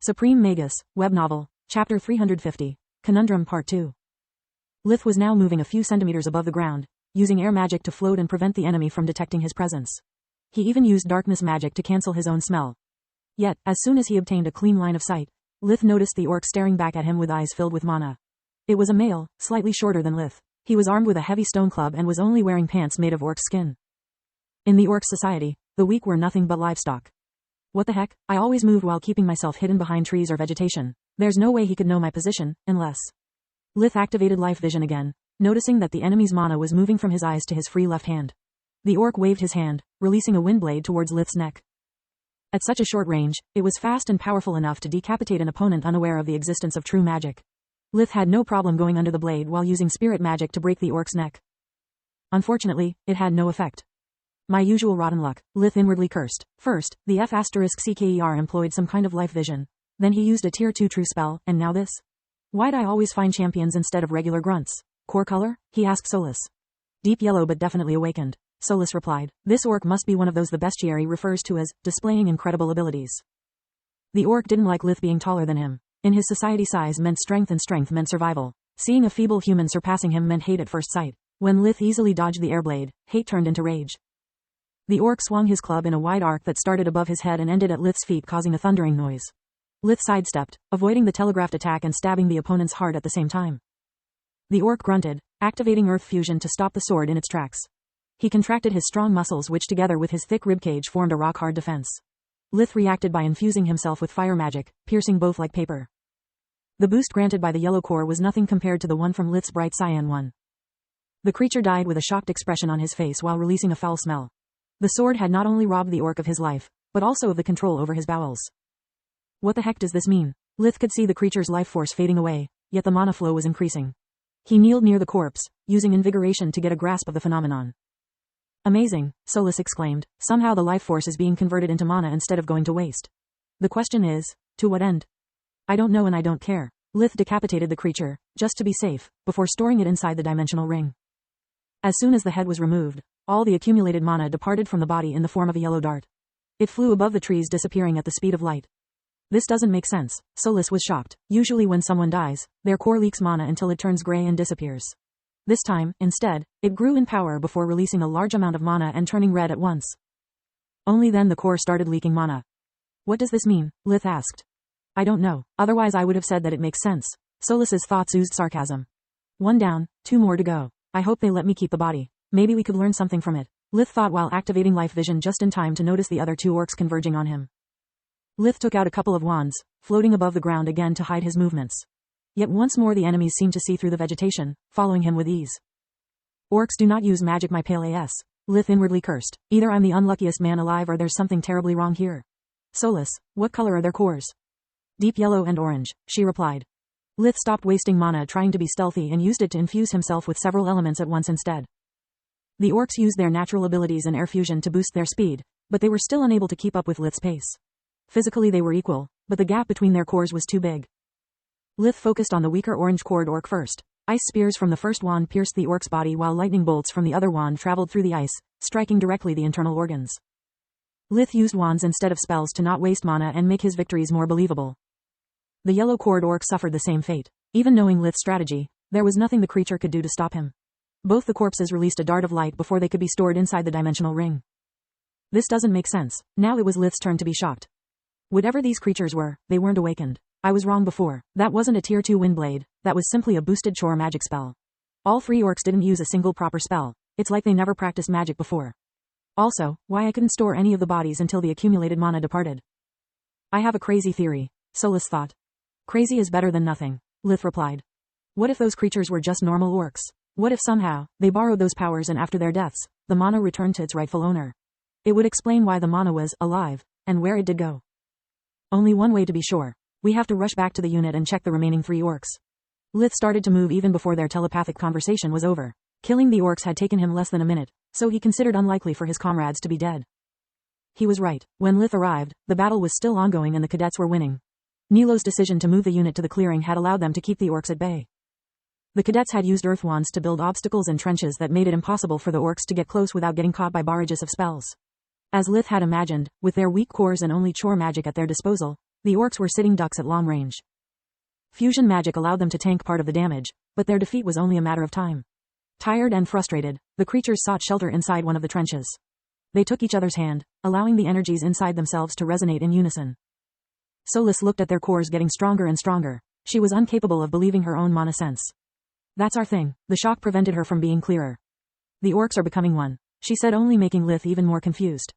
Supreme Magus, Web Novel, Chapter 350, Conundrum Part 2. Lith was now moving a few centimeters above the ground, using air magic to float and prevent the enemy from detecting his presence. He even used darkness magic to cancel his own smell. Yet, as soon as he obtained a clean line of sight, Lith noticed the orc staring back at him with eyes filled with mana. It was a male, slightly shorter than Lith. He was armed with a heavy stone club and was only wearing pants made of orc skin. In the orc society, the weak were nothing but livestock. What the heck, I always moved while keeping myself hidden behind trees or vegetation. There's no way he could know my position, unless... Lith activated life vision again, noticing that the enemy's mana was moving from his eyes to his free left hand. The orc waved his hand, releasing a wind blade towards Lith's neck. At such a short range, it was fast and powerful enough to decapitate an opponent unaware of the existence of true magic. Lith had no problem going under the blade while using spirit magic to break the orc's neck. Unfortunately, it had no effect. My usual rotten luck, Lith inwardly cursed. First, the F***CKER employed some kind of life vision. Then he used a tier 2 true spell, and now this? Why'd I always find champions instead of regular grunts? Core color? He asked Solus. Deep yellow but definitely awakened. Solus replied. This orc must be one of those the bestiary refers to as displaying incredible abilities. The orc didn't like Lith being taller than him. In his society, size meant strength and strength meant survival. Seeing a feeble human surpassing him meant hate at first sight. When Lith easily dodged the airblade, hate turned into rage. The orc swung his club in a wide arc that started above his head and ended at Lith's feet, causing a thundering noise. Lith sidestepped, avoiding the telegraphed attack and stabbing the opponent's heart at the same time. The orc grunted, activating earth fusion to stop the sword in its tracks. He contracted his strong muscles, which together with his thick ribcage formed a rock-hard defense. Lith reacted by infusing himself with fire magic, piercing both like paper. The boost granted by the yellow core was nothing compared to the one from Lith's bright cyan one. The creature died with a shocked expression on his face while releasing a foul smell. The sword had not only robbed the orc of his life, but also of the control over his bowels. What the heck does this mean? Lith could see the creature's life force fading away, yet the mana flow was increasing. He kneeled near the corpse, using invigoration to get a grasp of the phenomenon. Amazing, Solus exclaimed. Somehow the life force is being converted into mana instead of going to waste. The question is, to what end? I don't know and I don't care. Lith decapitated the creature, just to be safe, before storing it inside the dimensional ring. As soon as the head was removed, all the accumulated mana departed from the body in the form of a yellow dart. It flew above the trees, disappearing at the speed of light. This doesn't make sense. Solus was shocked. Usually when someone dies, their core leaks mana until it turns gray and disappears. This time, instead, it grew in power before releasing a large amount of mana and turning red at once. Only then the core started leaking mana. What does this mean? Lith asked. I don't know, otherwise I would have said that it makes sense. Solus's thoughts oozed sarcasm. One down, 2 more to go. I hope they let me keep the body. Maybe we could learn something from it. Lith thought while activating life vision just in time to notice the other 2 orcs converging on him. Lith took out a couple of wands, floating above the ground again to hide his movements. Yet once more the enemies seemed to see through the vegetation, following him with ease. Orcs do not use magic, my pale ass. Lith inwardly cursed. Either I'm the unluckiest man alive or there's something terribly wrong here. Solus, what color are their cores? Deep yellow and orange, she replied. Lith stopped wasting mana trying to be stealthy and used it to infuse himself with several elements at once instead. The orcs used their natural abilities and air fusion to boost their speed, but they were still unable to keep up with Lith's pace. Physically they were equal, but the gap between their cores was too big. Lith focused on the weaker orange-cored orc first. Ice spears from the first wand pierced the orc's body while lightning bolts from the other wand traveled through the ice, striking directly the internal organs. Lith used wands instead of spells to not waste mana and make his victories more believable. The yellow-cored orc suffered the same fate. Even knowing Lith's strategy, there was nothing the creature could do to stop him. Both the corpses released a dart of light before they could be stored inside the dimensional ring. This doesn't make sense. Now it was Lith's turn to be shocked. Whatever these creatures were, they weren't awakened. I was wrong before. That wasn't a tier 2 windblade, that was simply a boosted chore magic spell. All 3 orcs didn't use a single proper spell. It's like they never practiced magic before. Also, why I couldn't store any of the bodies until the accumulated mana departed. I have a crazy theory, Solus thought. Crazy is better than nothing, Lith replied. What if those creatures were just normal orcs? What if somehow, they borrowed those powers and after their deaths, the mana returned to its rightful owner? It would explain why the mana was alive, and where it did go. Only one way to be sure. We have to rush back to the unit and check the remaining 3 orcs. Lith started to move even before their telepathic conversation was over. Killing the orcs had taken him less than a minute, so he considered unlikely for his comrades to be dead. He was right. When Lith arrived, the battle was still ongoing and the cadets were winning. Nilo's decision to move the unit to the clearing had allowed them to keep the orcs at bay. The cadets had used earth wands to build obstacles and trenches that made it impossible for the orcs to get close without getting caught by barrages of spells. As Lith had imagined, with their weak cores and only chore magic at their disposal, The orcs were sitting ducks at long range. Fusion magic allowed them to tank part of the damage, but their defeat was only a matter of time. Tired and frustrated, the creatures sought shelter inside one of the trenches. They took each other's hand, allowing the energies inside themselves to resonate in unison. Solis looked at their cores getting stronger and stronger. She was incapable of believing her own mana sense. That's our thing. The shock prevented her from being clearer. The orcs are becoming one, she said, only making Lith even more confused.